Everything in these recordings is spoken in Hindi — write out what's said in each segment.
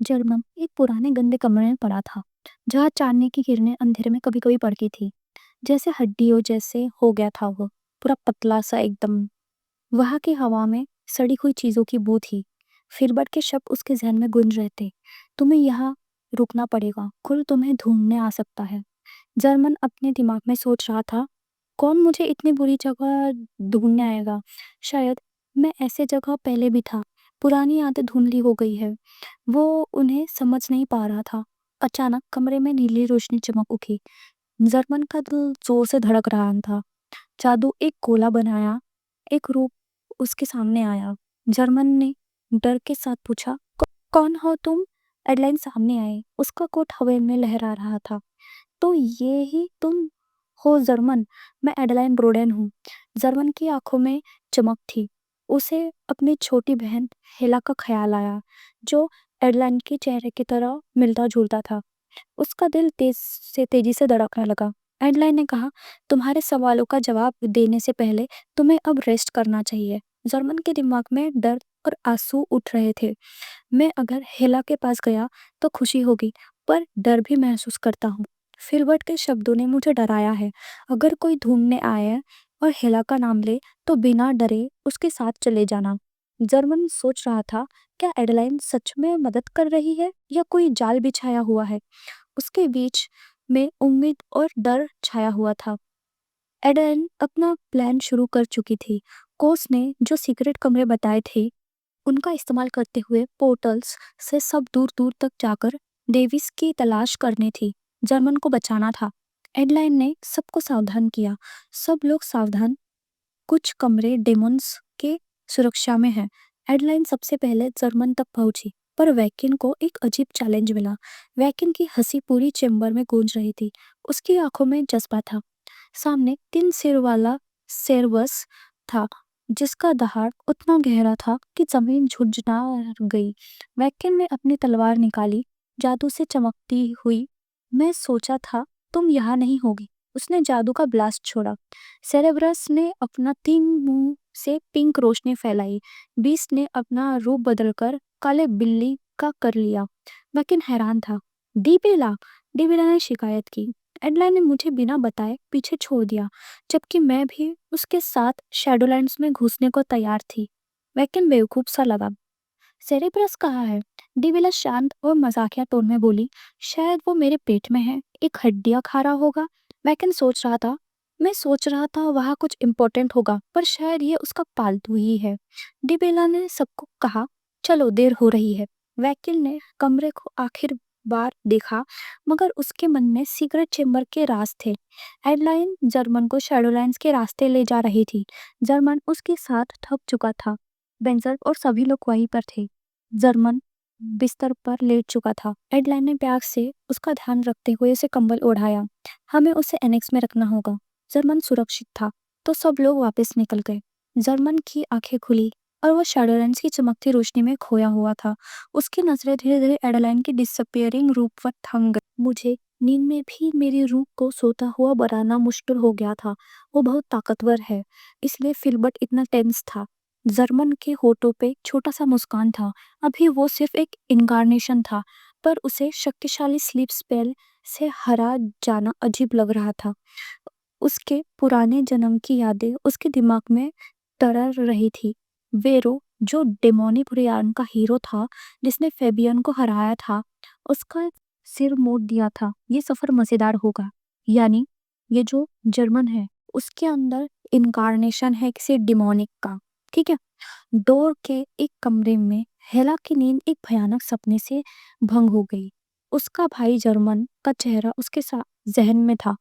जर्मन एक पुराने गंदे कमरे में पड़ा था, जहाँ चांदनी की किरणें अंधेरे में कभी-कभी पड़ती थी। जैसे हड्डियों जैसे हो गया था वो, पूरा पतला सा एकदम। वहाँ की हवा में सड़ी हुई चीज़ों की बू थी। फिरबट के शब्द उसके ज़हन में गूंज रहे थे। तुम्हें यहाँ रुकना पड़ेगा, कुल तुम्हें ढूंढने आ सकता है। जर्मन अपने दिमाग में सोच रहा था, कौन मुझे इतनी बुरी जगह ढूंढने आएगा? शायद मैं ऐसे जगह पहले भी था। पुरानी यादें धुंधली हो गई है। वो उन्हें समझ नहीं पा रहा था। अचानक कमरे में नीली रोशनी चमक उठी। जर्मन का दिल जोर से धड़क रहा था। जादू एक गोला बनाया, एक रूप उसके सामने आया। जर्मन ने डर के साथ पूछा, कौन हो तुम?" एडलाइन सामने आई। उसका कोट हवा में लहरा रहा था। "तो ये ही तुम हो जर्मन? मैं एडेलाइन ब्रोडेन हूँ।" जर्मन की आंखों में चमक थी। उसे अपनी छोटी बहन हेला का ख्याल आया, जो एडेलाइन के चेहरे की तरह मिलता जुलता था। उसका दिल तेजी से धड़कने लगा। एडेलाइन ने कहा, "तुम्हारे सवालों का जवाब देने से पहले तुम्हें अब रेस्ट करना चाहिए।" जर्मन के दिमाग में डर और आंसू उठ रहे थे। "मैं अगर हेला के पास गया तो खुशी होगी, पर डर भी महसूस करता हूँ। फिलबर्ट के शब्दों ने मुझे डराया है। अगर कोई ढूंढने आए और हेला का नाम ले तो बिना डरे उसके साथ चले जाना।" जर्मन सोच रहा था, क्या एडेलाइन सच में मदद कर रही है या कोई जाल बिछाया हुआ है? उसके बीच में उम्मीद और डर छाया हुआ था। एडेलाइन अपना प्लान शुरू कर चुकी थी। कोस ने जो सीक्रेट कमरे बताए थे, उनका इस्तेमाल करते हुए पोर्टल्स से सब दूर दूर तक जाकर डेविस की तलाश करनी थी। जर्मन को बचाना था। एडलाइन ने सबको सावधान किया। सब लोग सावधान, कुछ कमरे डेमोन्स के सुरक्षा में हैं। एडलाइन सबसे पहले जर्मन तक पहुंची, पर वैकिन को एक अजीब चैलेंज मिला। वैकिन की हंसी पूरी चेंबर में गूंज रही थी। उसकी आंखों में जज्बा था। सामने 3 सिर वाला सेरवस था, जिसका दहाड़ उतना गहरा था कि जमीन झुंझुना गई। वैकिन ने अपनी तलवार निकाली, जादू से चमकती हुई। "मैं सोचा था तुम यहाँ नहीं होगी।" उसने जादू का ब्लास्ट छोड़ा। सेरेब्रस ने अपना 3 मुंह से पिंक रोशनी फैलाई। बीस्ट ने अपना रूप बदलकर काले बिल्ली का कर लिया। वैकिन हैरान था। "डीबेला!" डीबेला ने शिकायत की। "एडलाइन ने मुझे बिना बताए पीछे छोड़ दिया, जबकि मैं भी उसके साथ शैडोलैंड्स में घुसने को तैयार थी।" वैकिन बेवकूफ सा लगा। "सेरेब्रस कहाँ है?" डीबेला शांत और मजाकिया टोन में बोली। "शायद वो मेरे पेट में है, एक हड्डियां खा रहा होगा।" वैकिन सोच रहा था, मैं सोच रहा था वहाँ कुछ इम्पोर्टेंट होगा, पर शायद ये उसका पालतू ही है। डिबेला ने सबको कहा, "चलो, देर हो रही है।" वैकिल ने कमरे को आखिर बार देखा, मगर उसके मन में सीक्रेट चेम्बर के राज थे। एडलाइन जर्मन को शैडोलाइंस के रास्ते ले जा रही थी। जर्मन उसके साथ थक चुका था। बेंजर और सभी लोग वहीं पर थे। जर्मन बिस्तर पर लेट चुका था। एडलाइन ने प्यार से उसका ध्यान रखते हुए उसे कंबल ओढ़ाया। "हमें उसे एनेक्स में रखना होगा।" जर्मन सुरक्षित था, तो सब लोग वापस निकल गए। जर्मन की आंखें खुली और वो शैडोलैंड्स की चमकती रोशनी में खोया हुआ था। उसकी नजरें धीरे धीरे एडेलाइन की डिसअपियरिंग रूप पर थम गई। मुझे नींद में भी मेरी रूह को सोता हुआ बनाना मुश्किल हो गया था। वो बहुत ताकतवर है, इसलिए फिलबर्ट इतना टेंस था। जर्मन के होठों पे छोटा सा मुस्कान था। अभी वो सिर्फ एक इनकारनेशन था, पर उसे शक्तिशाली स्लीप स्पेल से हरा जाना अजीब लग रहा था। उसके पुराने जन्म की यादें उसके दिमाग में तरल रही थी। वेरो, जो डेमोनी ब्रियान का हीरो था, जिसने फेबियन को हराया था, उसका सिर मोड़ दिया था। ये सफर मजेदार होगा। यानी ये जो जर्मन है, उसके अंदर इनकारनेशन है किसी डिमोनिक का। ठीक है। डोर के एक कमरे में हेला की नींद एक भयानक सपने से भंग हो गई। उसका भाई जर्मन का चेहरा उसके जहन में था,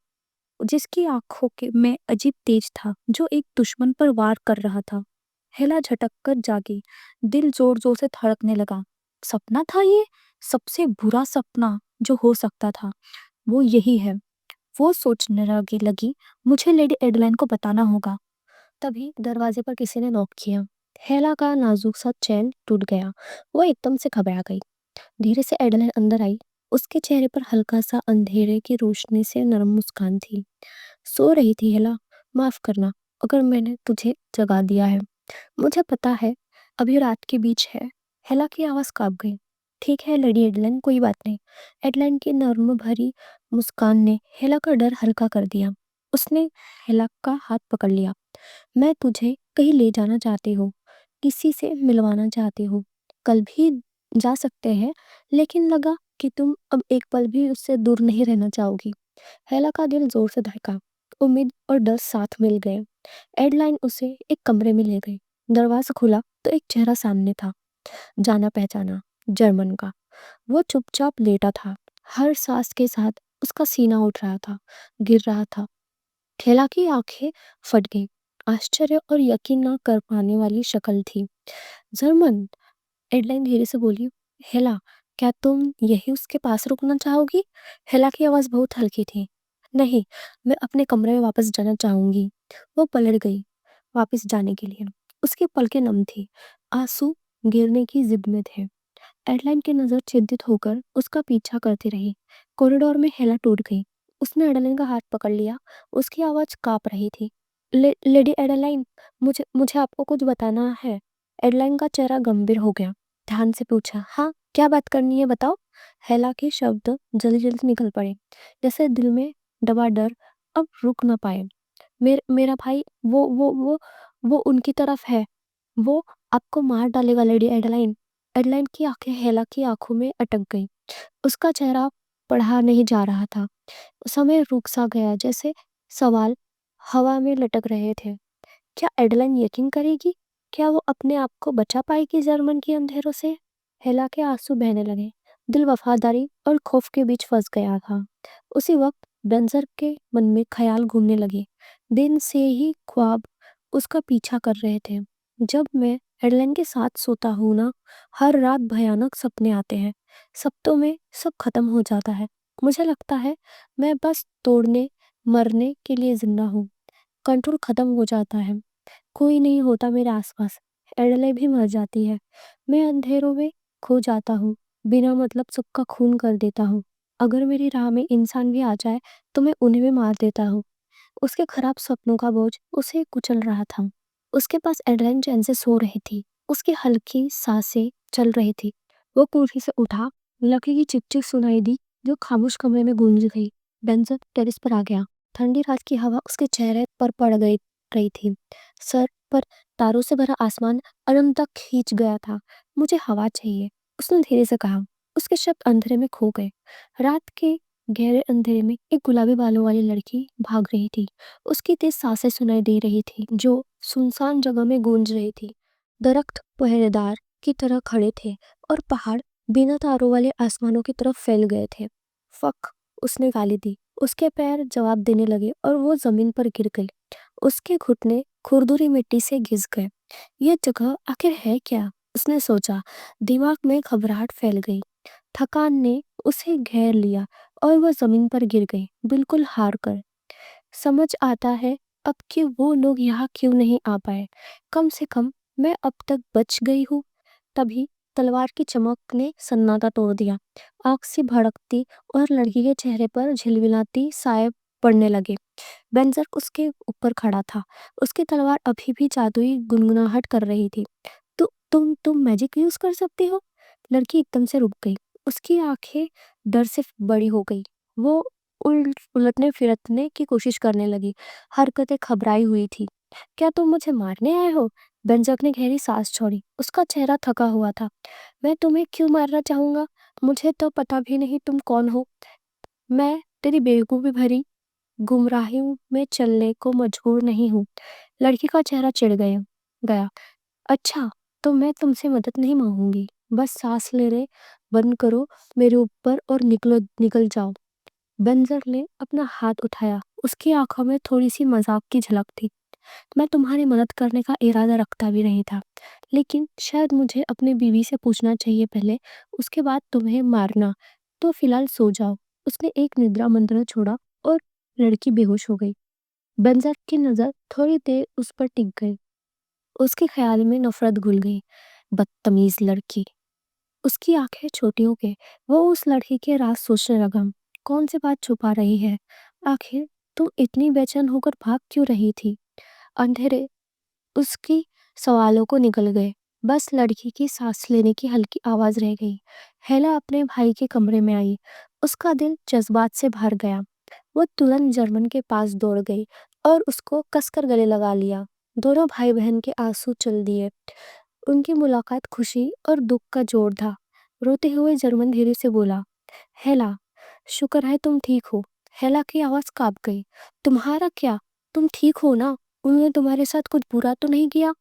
जिसकी आंखों के में अजीब तेज था, जो एक दुश्मन पर वार कर रहा था। हेला झटक कर जागी। दिल जोर जोर से धड़कने लगा। सपना था ये? सबसे बुरा सपना जो हो सकता था, वो यही है। वो सोचने लगी, मुझे लेडी एडलाइन को बताना होगा। तभी दरवाजे पर किसी ने नॉक किया। हेला का नाजुक सा चैन टूट गया। वो एकदम से घबरा गई। धीरे से एडलाइन अंदर आई। उसके चेहरे पर हल्का सा अंधेरे की रोशनी से नरम मुस्कान थी। "सो रही थी हेला? माफ करना अगर मैंने तुझे जगा दिया है। मुझे पता है अभी रात के बीच है।" हेला की आवाज कांप गई। ठीक है लड़ी एडलाइन, कोई बात नहीं। एडलाइन की नर्म भरी मुस्कान ने हेला का डर हल्का कर दिया। उसने हेला का हाथ पकड़ लिया। मैं तुझे कहीं ले जाना चाहती हूँ, किसी से मिलवाना चाहती हूँ। कल भी जा सकते हैं, लेकिन लगा कि तुम अब एक पल भी उससे दूर नहीं रहना चाहोगी। हेला का दिल जोर से धड़का। उम्मीद और डर साथ मिल गए। एडलाइन उसे एक कमरे में ले गई। दरवाजा खुला तो एक चेहरा सामने था, जाना पहचाना, जर्मन का। वो चुपचाप लेटा था। हर सांस के साथ उसका सीना उठ रहा था, गिर रहा था। ठेला की आंखें फट गई। आश्चर्य और यकीन न कर पाने वाली शक्ल थी। जर्मन, एडलाइन धीरे से बोली। हेला, क्या तुम यही उसके पास रुकना चाहोगी? हेला की आवाज बहुत हल्की थी। नहीं, मैं अपने कमरे में वापस जाना चाहूंगी। वो पलट गई वापस जाने के लिए। उसकी पलकें नम थी, आंसू गिरने की जिद में थे। एडलाइन की नजर चिंतित होकर उसका पीछा करती रही। कॉरिडोर में हेला टूट गई। उसने एडलाइन का हाथ पकड़ लिया। उसकी आवाज कांप रही थी। लेडी एडलाइन, मुझे मुझे आपको कुछ बताना है। एडलाइन का चेहरा गंभीर हो गया। ध्यान से पूछा, हाँ क्या बात करनी है, बताओ। हेला के शब्द जल्दी जल्दी निकल पड़े, जैसे दिल में दबा डर अब रुक न पाए। मेरा भाई, वो उनकी तरफ है। वो आपको मार डालेगा लेडी एडलाइन। एडलाइन की आंखें हेला की आंखों में अटक गई। उसका चेहरा पढ़ा नहीं जा रहा था। समय रुक सा गया, जैसे सवाल हवा में लटक रहे थे। क्या एडलाइन यकीन करेगी? क्या वो अपने आप को बचा पाएगी जर्मन के अंधेरों से? हेला के आंसू बहने लगे। दिल वफादारी और खौफ के बीच फंस गया था। उसी वक्त बेंजर के मन में ख्याल घूमने लगे। दिन से ही ख्वाब उसका पीछा कर रहे थे। जब मैं एडलाइन के साथ सोता हूँ ना, हर रात भयानक सपने आते हैं। सपनों में सब खत्म हो जाता है। मुझे लगता है मैं बस तोड़ने मरने के लिए जिंदा हूँ। कंट्रोल खत्म हो जाता है। कोई नहीं होता मेरे आसपास। एडले भी मर जाती है। मैं अंधेरों में खो जाता हूँ। बिना मतलब सबका खून कर देता हूँ। अगर मेरी राह में इंसान भी आ जाए तो मैं उन्हें भी मार देता हूँ। उसके खराब सपनों का बोझ उसे कुचल रहा था। उसके पास एडलाइन चैन से सो रही थी। उसकी हल्की सांसें चल रही थी। वो कुर्सी से उठा। लकी की चिक चिक सुनाई दी, जो खामोश कमरे में गूंज गई। बेंजर टेरिस पर आ गया। ठंडी रात की हवा उसके चेहरे पर पड़ गई रही थी। सर पर तारों से भरा आसमान अनंत तक खींच गया था। मुझे हवा चाहिए, उसने धीरे से कहा। उसके शब्द अंधेरे में खो गए। रात के गहरे अंधेरे में एक गुलाबी बालों वाली लड़की भाग रही थी। उसकी तेज सांसें सुनाई दे रही थी, जो सुनसान जगह में गूंज रही थी। दरख्त पहरेदार की तरह खड़े थे और पहाड़ बिना तारों वाले आसमानों की तरफ फैल गए थे। फक, उसने गाली दी। उसके पैर जवाब देने लगे और वो जमीन पर गिर गई। उसके घुटने खुरदुरी मिट्टी से घिस गए। ये जगह आखिर है क्या? उसने सोचा। दिमाग में घबराहट फैल गई। थकान ने उसे घेर लिया और वह जमीन पर गिर गई, बिल्कुल हार कर। समझ आता है अब कि वो लोग यहाँ क्यों नहीं आ पाए। कम से कम मैं अब तक बच गई हूँ। तभी तलवार की चमक ने सन्नाटा तोड़ दिया। आग सी भड़कती और लड़की के चेहरे पर झिलमिलाती साए पड़ने लगे। बेंजर उसके ऊपर खड़ा था। उसकी तलवार अभी भी जादुई गुनगुनाहट कर रही थी। तुम मैजिक यूज कर सकती हो? लड़की एकदम से रुक गई। उसकी आंखें डर से बड़ी हो गई। वो उलटने फिरतने की कोशिश करने लगी। हरकतें घबराई हुई थी। क्या तुम मुझे मारने आए हो? बेंजक ने गहरी सांस छोड़ी। उसका चेहरा थका हुआ था। मैं तुम्हें क्यों मारना चाहूंगा? मुझे तो पता भी नहीं तुम कौन हो। मैं तेरी बेवकूफी भरी गुमराही में चलने को मजबूर नहीं हूँ। लड़की का चेहरा चिढ़ गया। अच्छा, तो मैं तुमसे मदद नहीं मांगूंगी। बस सांस लेने बंद करो मेरे ऊपर और निकल जाओ। बेंजर ने अपना हाथ उठाया। उसकी आंखों में थोड़ी सी मजाक की झलक थी। मैं तुम्हारी मदद करने का इरादा रखता भी नहीं था, लेकिन शायद मुझे अपने बीवी से पूछना चाहिए पहले, उसके बाद तुम्हें मारना। तो फिलहाल सो जाओ। उसने एक निद्रा मंत्र छोड़ा और लड़की बेहोश हो गई। बेंजर की नजर थोड़ी देर उस पर टिक गई। उसके ख्याल में नफरत घुल गई। बदतमीज लड़की। उसकी आंखें छोटी हो गई। वो उस लड़की के राज सोचने लगा। कौन सी बात छुपा रही है? आखिर तुम इतनी बेचैन होकर भाग क्यों रही थी? अंधेरे उसकी सवालों को निकल गए। बस लड़की की सांस लेने की हल्की आवाज रह गई। हेला अपने भाई के कमरे में आई। उसका दिल जज्बात से भर गया। वो तुरंत जर्मन के पास दौड़ गई और उसको कसकर गले लगा लिया। दोनों भाई बहन के आंसू चल दिए। उनकी मुलाकात खुशी और दुख का जोड़ था। रोते हुए जर्मन धीरे से बोला, हेला, शुक्र है तुम ठीक हो। हेला की आवाज कांप गई। तुम्हारा क्या? तुम ठीक हो ना? उन्होंने तुम्हारे साथ कुछ बुरा तो नहीं किया?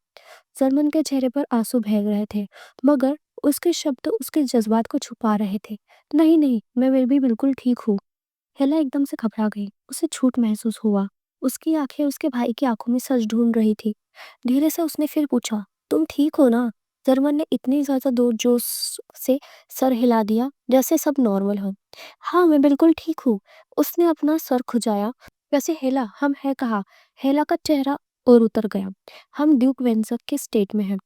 जर्मन के चेहरे पर आंसू बह रहे थे, मगर उसके शब्द उसके जज्बात को छुपा रहे थे। नहीं नहीं, मैं भी बिल्कुल ठीक हूँ। हेला एकदम से घबरा गई। उसे छूट महसूस हुआ। उसकी आंखें उसके भाई की आंखों में सच ढूंढ रही थी। धीरे से उसने फिर पूछा, तुम ठीक हो ना? जर्मन ने इतनी ज्यादा जोर जोश से सर हिला दिया जैसे सब नॉर्मल हो। हाँ, मैं बिल्कुल ठीक हूँ। उसने अपना सर खुजाया। वैसे हेला, हम है कहाँ? हेला का चेहरा और उतर गया। हम ड्यूक वेंसर के स्टेट में हैं।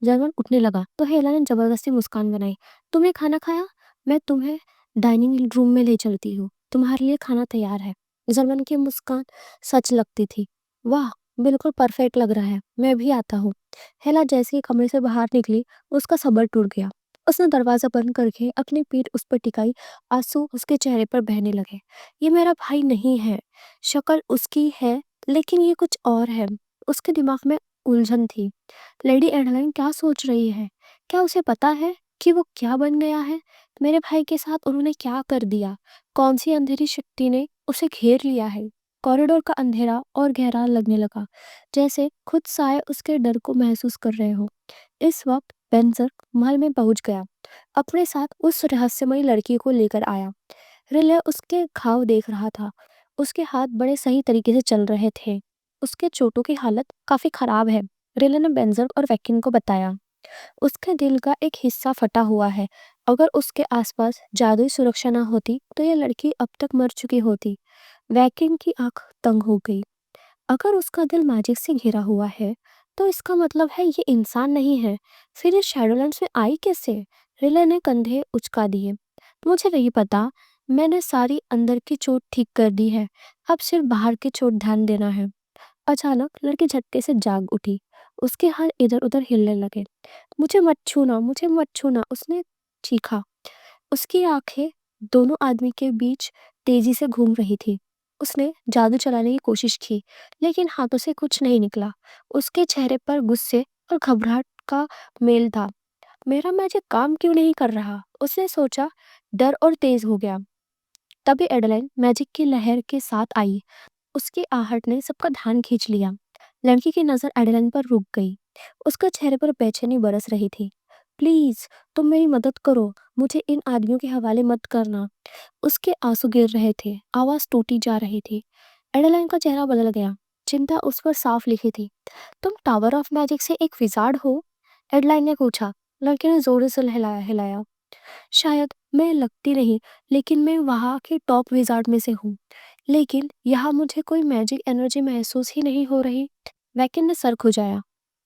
जर्मन उठने लगा तो हेला ने जबरदस्ती मुस्कान बनाई। तुमने खाना खाया? मैं तुम्हें डाइनिंग रूम में ले चलती हूँ। तुम्हारे लिए खाना तैयार है। जर्मन की मुस्कान सच लगती थी। वाह, बिल्कुल परफेक्ट लग रहा है। मैं भी आता हूँ। हेला जैसे ही कमरे से बाहर निकली, उसका सब्र टूट गया। उसने दरवाजा बंद करके अपनी पीठ उस पर टिकाई। आंसू उसके चेहरे पर बहने लगे। ये मेरा भाई नहीं है। शक्ल उसकी है, लेकिन ये कुछ और है। उसके दिमाग में उलझन थी। लेडी एडलाइन क्या सोच रही है? क्या उसे पता है कि वो क्या बन गया है? मेरे भाई के साथ उन्होंने क्या कर दिया? कौन सी अंधेरी शक्ति ने उसे घेर लिया है? कॉरिडोर का अंधेरा और गहरा लगने लगा, जैसे खुद साए उसके डर को महसूस कर रहे हो। इस वक्त बेंजर महल में पहुंच गया। अपने साथ उस रहस्यमयी लड़की को लेकर आया। रिले उसके घाव देख रहा था। उसके हाथ बड़े सही तरीके से चल रहे थे। उसके चोटों की हालत काफी खराब है। रिले ने बेंजर और वैकिन को बताया। उसके दिल का एक हिस्सा फटा हुआ है। अगर उसके आसपास जादुई सुरक्षा ना होती तो ये लड़की अब तक मर चुकी होती। वैकिन की आंख तंग हो गई। अगर उसका दिल मैजिक से घिरा हुआ है, तो इसका मतलब है ये इंसान नहीं है। फिर ये शैडोलैंड्स में आई कैसे? रिले ने कंधे उचका दिए। मुझे नहीं पता। मैंने सारी अंदर की चोट ठीक कर दी है। अब सिर्फ बाहर की चोट ध्यान देना है। अचानक लड़की झटके से जाग उठी। उसके हाथ इधर उधर हिलने लगे। मुझे मत छूना, मुझे मत छूना, उसने चीखा। उसकी आंखें दोनों आदमी के बीच तेजी से घूम रही थी। उसने जादू चलाने की कोशिश की, लेकिन हाथों से कुछ नहीं निकला। उसके चेहरे पर गुस्से और घबराहट का मेल था। मेरा मैजिक काम क्यों नहीं कर रहा? उसने सोचा। डर और तेज हो गया। तभी एडेलाइन मैजिक की लहर के साथ आई। उसकी आहट ने सबका ध्यान खींच लिया। लड़की की नजर एडेलाइन पर रुक गई। उसका चेहरे पर बेचैनी बरस रही थी। प्लीज, तुम मेरी मदद करो। मुझे इन आदमियों के हवाले मत करना। उसके आंसू गिर रहे थे। आवाज टूटी जा रही थी। एडेलाइन का चेहरा बदल गया। चिंता उस पर साफ लिखी थी। तुम टावर ऑफ मैजिक से एक विजार्ड हो? एडेलाइन ने पूछा। लड़के ने जोर से हिलाया हिलाया। शायद मैं लगती नहीं, लेकिन मैं वहाँ के टॉप विजार्ड में से हूँ। लेकिन यहाँ मुझे कोई मैजिक एनर्जी महसूस ही नहीं हो रही। वैकिन ने सर खुजाया।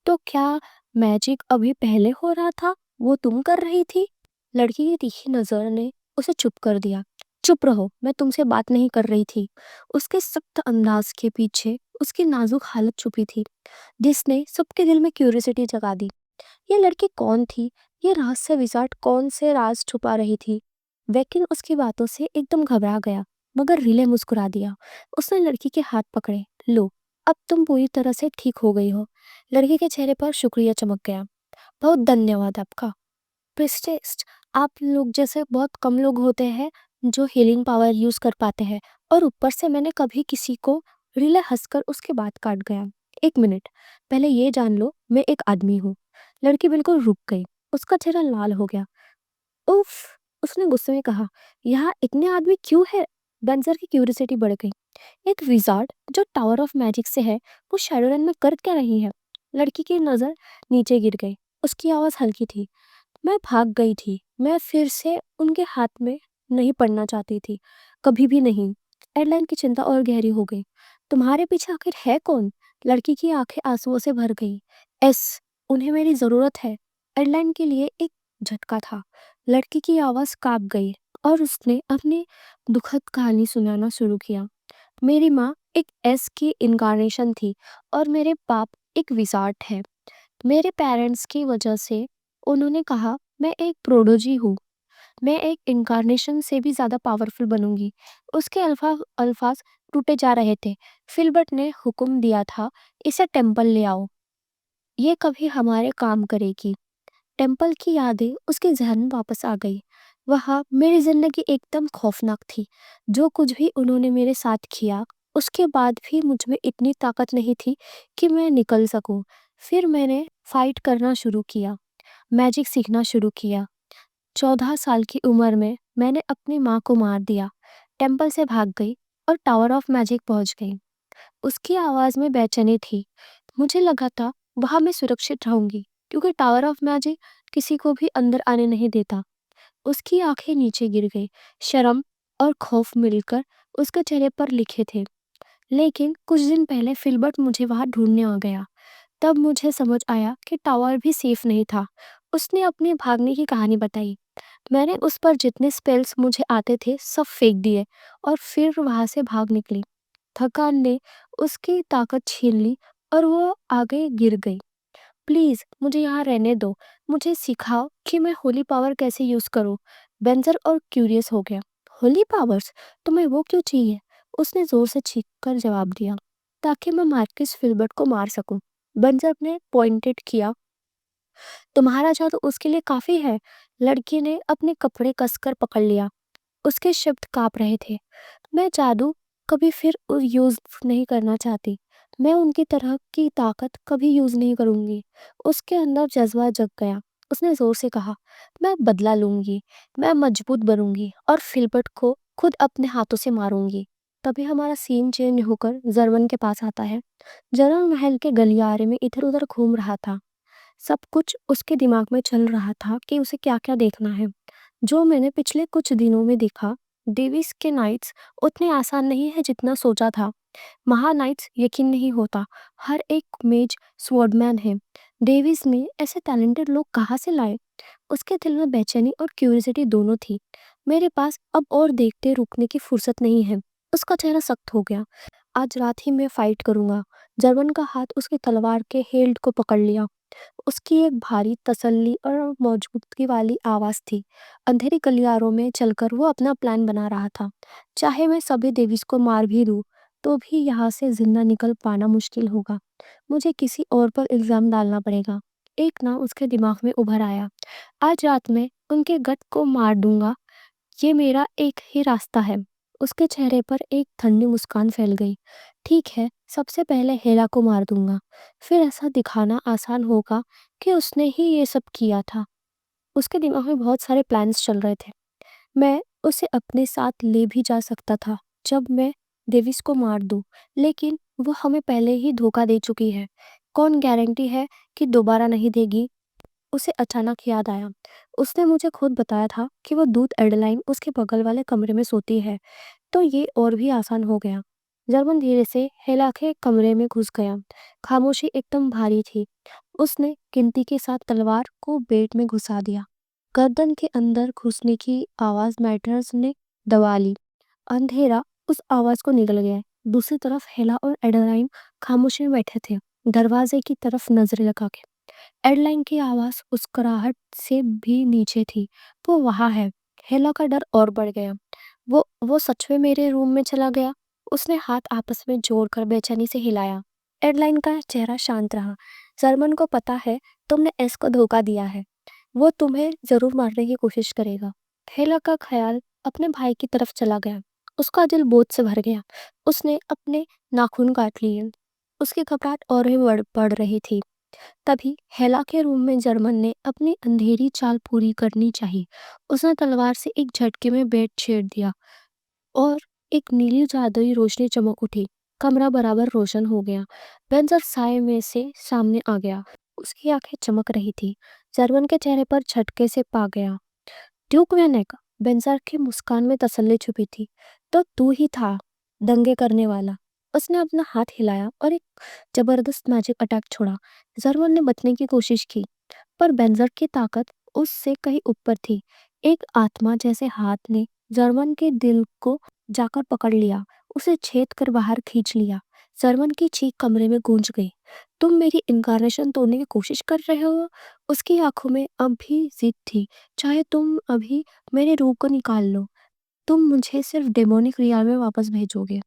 तो क्या मैजिक अभी पहले हो रहा था? वो तुम कर रही थी? लड़की की तीखी नजर ने उसे चुप कर दिया। चुप रहो, मैं तुमसे बात नहीं कर रही थी। उसके सख्त अंदाज के पीछे उसकी नाजुक हालत छुपी थी, जिसने सबके दिल में क्यूरियोसिटी जगा दी। ये लड़की कौन थी? ये रहस्य विजार्ड कौन से राज छुपा रही थी? वैकिन उसकी बातों से एकदम घबरा गया, मगर रिले मुस्कुरा दिया। उसने लड़की के हाथ पकड़े। लो, अब तुम पूरी तरह से ठीक हो गई हो। लड़की के चेहरे पर शुक्रिया चमक गया। बहुत धन्यवाद आपका। प्रिस्टेस्ट, आप लोग जैसे बहुत कम लोग होते हैं जो हीलिंग पावर यूज कर पाते हैं, और ऊपर से मैंने कभी किसी को। रिले हंसकर उसके बात काट गया। एक मिनट, पहले ये जान लो मैं एक आदमी हूँ। लड़की बिल्कुल रुक गई। उसका चेहरा लाल हो गया। उफ, उसने गुस्से में कहा। यहाँ इतने आदमी क्यों है? बेंजर की क्यूरियोसिटी बढ़ गई। एक विजार्ड जो टावर ऑफ मैजिक से है, वो शैडोलैंड में कर क्या रही है? लड़की की नजर नीचे गिर गई। उसकी आवाज हल्की थी। मैं भाग गई थी। मैं फिर से उनके हाथ में नहीं पड़ना चाहती थी। कभी भी नहीं। एडलाइन की चिंता और गहरी हो गई। तुम्हारे पीछे आखिर है कौन? लड़की की आंखें आंसुओं से भर गई। एस, उन्हें मेरी जरूरत है। एडलाइन के लिए एक झटका था। लड़की की आवाज कांप गई और उसने अपनी दुखद कहानी सुनाना शुरू किया। मेरी माँ एक एस की इनकारनेशन थी और मेरे बाप एक विजार्ड है। मेरे पेरेंट्स की वजह से उन्होंने कहा मैं एक प्रोडोजी हूँ, मैं एक इन्कार्नेशन से भी ज़्यादा पावरफुल बनूंगी। उसके अल्फाज टूटे जा रहे थे। फिल्बर्ट ने हुक्म दिया था, इसे टेम्पल ले आओ, ये कभी हमारे काम करेगी। टेम्पल की यादें उसके ज़हन में वापस आ गई। वहाँ मेरी ज़िंदगी एकदम खौफनाक थी। जो कुछ भी उन्होंने मेरे साथ किया, उसके बाद भी मुझ में इतनी ताकत नहीं थी कि मैं निकल सकूं। फिर मैंने फाइट करना शुरू किया, मैजिक सीखना शुरू किया। 14 साल की उम्र में मैंने अपनी माँ को मार दिया, टेम्पल से भाग गई और टावर ऑफ मैजिक पहुंच गई। उसकी आवाज़ में बेचैनी थी। मुझे लगा था वहाँ मैं सुरक्षित रहूंगी, क्योंकि टावर ऑफ मैजिक किसी को भी अंदर आने नहीं देता। उसकी आंखें नीचे गिर गई। शर्म और खौफ मिलकर उसके चेहरे पर लिखे थे। लेकिन कुछ दिन पहले फिल्बर्ट मुझे वहां ढूंढने आ गया। तब मुझे समझ आया कि टावर भी सेफ नहीं था। उसने अपने भागने की कहानी बताई। मैंने उस पर जितने स्पेल्स मुझे आते थे सब फेंक दिए और फिर वहां से भाग निकली। थकान ने उसकी ताकत छीन ली और वो आगे गिर गई। प्लीज मुझे यहाँ रहने दो, मुझे सिखाओ कि मैं होली पावर कैसे यूज करूँ। बेंजर और क्यूरियस हो गया। होली पावर्स, तुम्हें वो क्यों चाहिए? उसने जोर से चीख कर जवाब दिया, ताकि मैं मार्किस फिल्बर्ट को मार सकूं। बेंजर ने पॉइंटेड किया, तुम्हारा जादू उसके लिए काफी है। लड़की ने अपने कपड़े कसकर पकड़ लिया। उसके शब्द कांप रहे थे। मैं जादू कभी फिर यूज नहीं करना चाहती। मैं उनकी तरह की ताकत कभी यूज नहीं करूंगी। उसके अंदर जज्बा जग गया। उसने जोर से कहा, मैं बदला लूंगी, मैं मजबूत बनूंगी और फिल्बर्ट को खुद अपने हाथों से मारूंगी। तभी हमारा सीन चेंज होकर जर्मन के पास आता है। जर्मन महल के गलियारे में इधर उधर घूम रहा था। सब कुछ उसके दिमाग में चल रहा था कि उसे क्या क्या देखना है। जो मैंने पिछले कुछ दिनों में देखा, डेविस के नाइट्स उतने आसान नहीं है जितना सोचा था। महानाइट्स यकीन नहीं होता, हर एक मेज स्वॉर्डमैन है। डेविस में ऐसे टैलेंटेड लोग कहाँ से लाए? उसके दिल में बेचैनी और क्यूरियोसिटी दोनों थी। मेरे पास अब और देखते रुकने की फुर्सत नहीं है। उसका चेहरा सख्त हो गया। आज रात ही मैं फाइट करूंगा। जर्मन का हाथ उसकी तलवार के हेल्ड को पकड़ लिया। उसकी एक भारी तसल्ली और मौजूदगी वाली आवाज थी। अंधेरी गलियारों में चलकर वो अपना प्लान बना रहा था। चाहे मैं सभी डेविस को मार भी दूं, तो भी यहाँ से जिंदा निकल पाना मुश्किल होगा। मुझे किसी और पर इल्जाम डालना पड़ेगा। एक ना उसके दिमाग में उभर आया, आज रात में उनके गट को मार दूंगा। ये मेरा एक ही रास्ता है। उसके चेहरे पर एक ठंडी मुस्कान फैल गई। ठीक है, सबसे पहले हेला को मार दूंगा, फिर ऐसा दिखाना आसान होगा कि उसने ही ये सब किया था। उसके दिमाग में बहुत सारे प्लान्स चल रहे थे। मैं उसे अपने साथ ले भी जा सकता था जब मैं डेविस को मार दूं, लेकिन वो हमें पहले ही धोखा दे चुकी है। कौन गारंटी है कि दोबारा नहीं देगी? उसे अचानक याद आया, उसने मुझे खुद बताया था कि वो दूत एडलाइन उसके बगल वाले कमरे में सोती है। तो ये और भी आसान हो गया। जर्मन धीरे से हेला के कमरे में घुस गया। खामोशी एकदम भारी थी। उसने गिनती के साथ तलवार को बेड में घुसा दिया। गर्दन के अंदर घुसने की आवाज मैटर्स ने दबा ली। अंधेरा उस आवाज को निगल गया। दूसरी तरफ हेला और एडलाइन खामोशी में बैठे थे, दरवाजे की तरफ नजरें लगा के। एडलाइन की आवाज मुस्कुराहट से भी नीचे थी। वो वहां है। हेला का डर और बढ़ गया। वो सच में मेरे रूम में चला गया? उसने हाथ आपस में जोड़कर बेचैनी से हिलाया। एडलाइन का चेहरा शांत रहा। जर्मन को पता है तुमने एस को धोखा दिया है। वो तुम्हें जरूर मारने की कोशिश करेगा। हेला का ख्याल अपने भाई की तरफ चला गया। उसका दिल बोझ से भर गया। उसने अपने नाखून काट लिए। उसकी घबराहट और भी बढ़ रही थी। तभी हेला के रूम में जर्मन ने अपनी अंधेरी चाल पूरी करनी चाहिए। उसने तलवार से एक झटके में बेड छेड़ दिया और एक नीली जादुई रोशनी चमक उठी। कमरा बराबर रोशन हो गया। बेंजर साए में से सामने आ गया। उसकी आंखें चमक रही थी। जर्मन के चेहरे पर झटके से पा गया। ड्यूक वेनेक, बेंजर की मुस्कान में तसल्ली छुपी थी। तो तू ही था दंगे करने वाला। उसने अपना हाथ हिलाया और एक जबरदस्त मैजिक अटैक छोड़ा। जर्मन ने बचने की कोशिश की, पर बेंजर की ताकत उससे कहीं ऊपर थी। एक आत्मा जैसे हाथ ने जर्मन के दिल को जाकर पकड़ लिया, उसे छेद कर बाहर खींच लिया। सरवण की चीख कमरे में गूंज गई। तुम मेरी इनकारनेशन तोड़ने की कोशिश कर रहे हो? उसकी आंखों में अब भी जिद थी। चाहे तुम अभी मेरे रूह को निकाल लो, तुम मुझे सिर्फ डेमोनिक रियल में वापस भेजोगे।